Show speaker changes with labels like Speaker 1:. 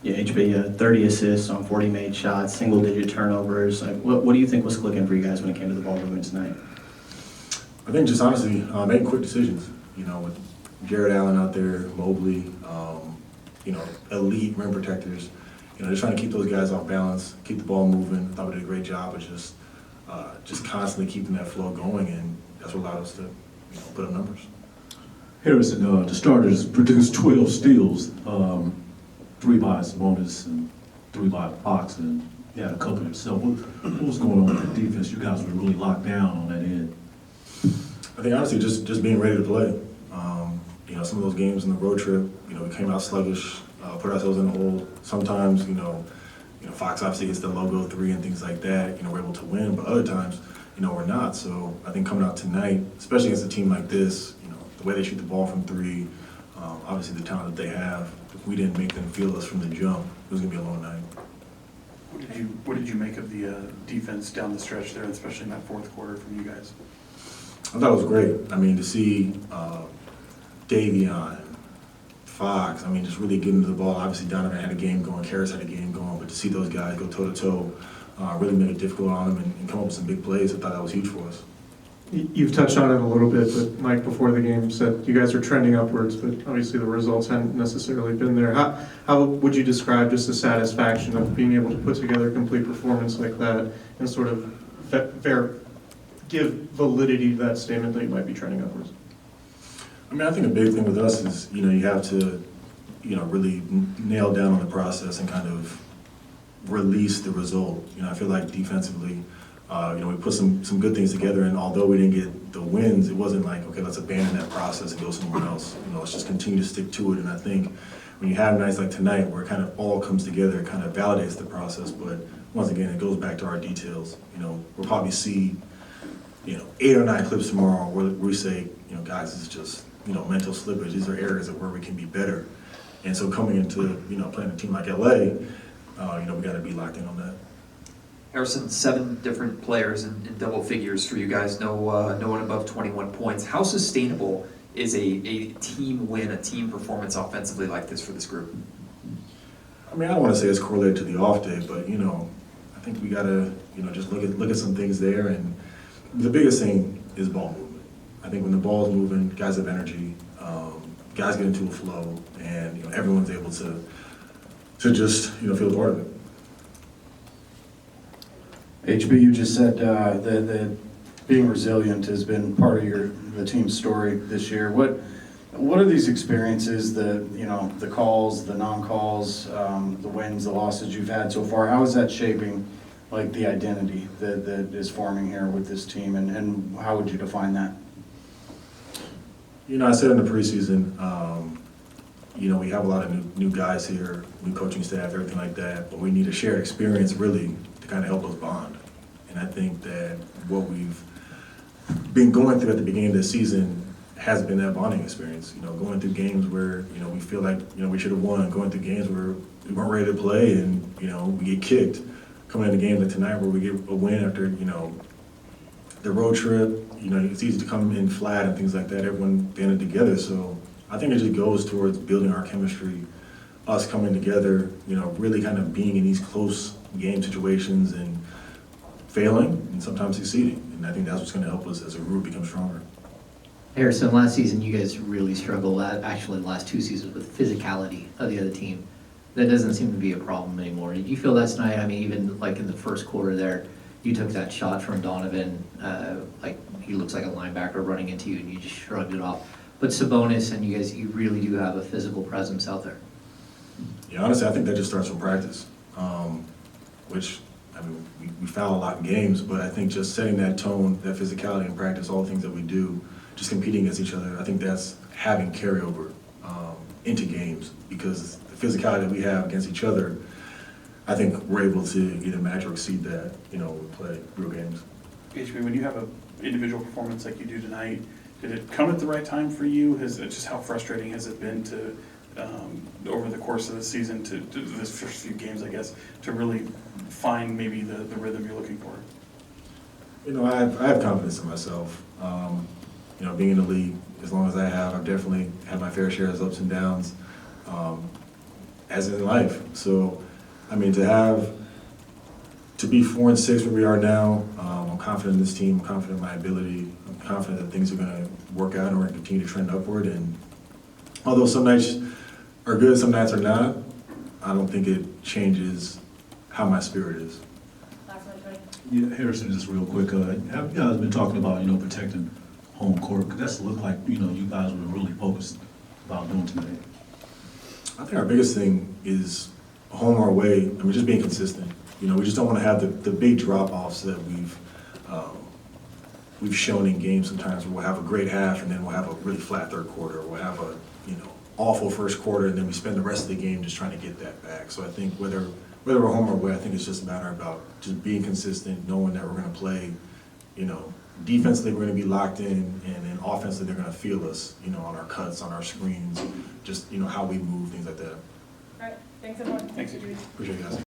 Speaker 1: Yeah, HB, 30 assists on 40 made shots, single-digit turnovers. Like, what do you think was clicking for you guys when it came to the ball movement tonight?
Speaker 2: I think just honestly making quick decisions. With Jared Allen out there, Mobley, elite rim protectors. Just trying to keep those guys off balance, keep the ball moving. I thought we did a great job of just constantly keeping that flow going, and that's what allowed us to put up numbers.
Speaker 3: Harrison, the starters produced 12 steals, 3 by Sabonis and 3 by Fox, and you had a couple yourself. What was going on with the defense? You guys were really locked down on that end.
Speaker 2: I think honestly just being ready to play. Some of those games in the road trip, we came out sluggish, put ourselves in the hole. Sometimes, Fox obviously gets the logo 3 and things like that. We're able to win, but other times, we're not. So I think coming out tonight, especially against a team like this, the way they shoot the ball from 3, obviously the talent that they have. If we didn't make them feel us from the jump, it was gonna be a long night.
Speaker 4: What did you make of the defense down the stretch there, especially in that fourth quarter from you guys?
Speaker 2: I thought it was great. To see Davion, Fox, just really getting to the ball. Obviously, Donovan had a game going, Karras had a game going, but to see those guys go toe-to-toe really made it difficult on them and come up with some big plays. I thought that was huge for us.
Speaker 5: You've touched on it a little bit, but Mike before the game said you guys are trending upwards, but obviously the results hadn't necessarily been there. How would you describe just the satisfaction of being able to put together a complete performance like that and sort of give validity to that statement that you might be trending upwards?
Speaker 2: I think a big thing with us is, you have to, really nail down on the process and kind of release the result. I feel like defensively, we put some good things together, and although we didn't get the wins, it wasn't like, okay, let's abandon that process and go somewhere else. Let's just continue to stick to it. And I think when you have nights like tonight where it kind of all comes together, it kind of validates the process. But once again, it goes back to our details. We'll probably see, 8 or 9 clips tomorrow where we say, guys, this is just, mental slippage. These are areas of where we can be better. And so coming into, playing a team like LA, we got to be locked in on that.
Speaker 6: Harrison, 7 different players in double figures for you guys, no one above 21 points. How sustainable is a team win, a team performance offensively like this for this group?
Speaker 2: I don't want to say it's correlated to the off day, but, I think we got to, just look at some things there. And the biggest thing is ball movement. I think when the ball's moving, guys have energy, guys get into a flow, and, everyone's able to just, feel part of it.
Speaker 7: HB, you just said that being resilient has been part of the team's story this year. What are these experiences, the calls, the non-calls, the wins, the losses you've had so far? How is that shaping the identity that is forming here with this team, and how would you define that?
Speaker 2: I said in the preseason, we have a lot of new guys here, new coaching staff, everything like that, but we need a shared experience really to kind of help us bond. And I think that what we've been going through at the beginning of the season has been that bonding experience. Going through games where, we feel like, we should have won, going through games where we weren't ready to play and, we get kicked. Coming into games like tonight where we get a win after, the road trip, it's easy to come in flat and things like that. Everyone banded together. So I think it just goes towards building our chemistry, us coming together, really kind of being in these close game situations and failing and sometimes succeeding. And I think that's what's going to help us as a group become stronger.
Speaker 8: Harrison, last season you guys really struggled, actually the last 2 seasons, with physicality of the other team. That doesn't seem to be a problem anymore. Did you feel that tonight? Even like in the first quarter there, you took that shot from Donovan, he looks like a linebacker running into you, and you just shrugged it off. But Sabonis and you guys, you really do have a physical presence out there.
Speaker 2: Yeah, honestly, I think that just starts from practice, which, we foul a lot in games, but I think just setting that tone, that physicality in practice, all the things that we do, just competing against each other, I think that's having carryover into games, because the physicality that we have against each other, I think we're able to either match or exceed that, when we play real games.
Speaker 4: HB, when you have an individual performance like you do tonight, did it come at the right time for you? How frustrating has it been to, over the course of the season, to this first few games, I guess, to really find maybe the rhythm you're looking for?
Speaker 2: I have confidence in myself. Being in the league as long as I have, I've definitely had my fair share of ups and downs. as in life. So, I mean, to be 4-6 where we are now, I'm confident in this team, I'm confident in my ability, I'm confident that things are gonna work out and we're gonna continue to trend upward. And although some nights are good, some nights are not, I don't think it changes how my spirit is.
Speaker 3: Yeah, Harrison, just real quick, have you guys been talking about, protecting home court? 'Cause that's looked like, you guys were really focused about doing tonight.
Speaker 2: I think our biggest thing is home or away, I mean, just being consistent. We just don't want to have the big drop-offs that we've shown in games sometimes, where we'll have a great half and then we'll have a really flat third quarter, or we'll have a, awful first quarter and then we spend the rest of the game just trying to get that back. So I think whether we're home or away, I think it's just a matter about just being consistent, knowing that we're going to play, defensively we're going to be locked in, and then offensively they're going to feel us, on our cuts, on our screens, just, how we move, things like that.
Speaker 9: All right, thanks everyone.
Speaker 4: Thanks, Adrian.
Speaker 2: Appreciate you guys.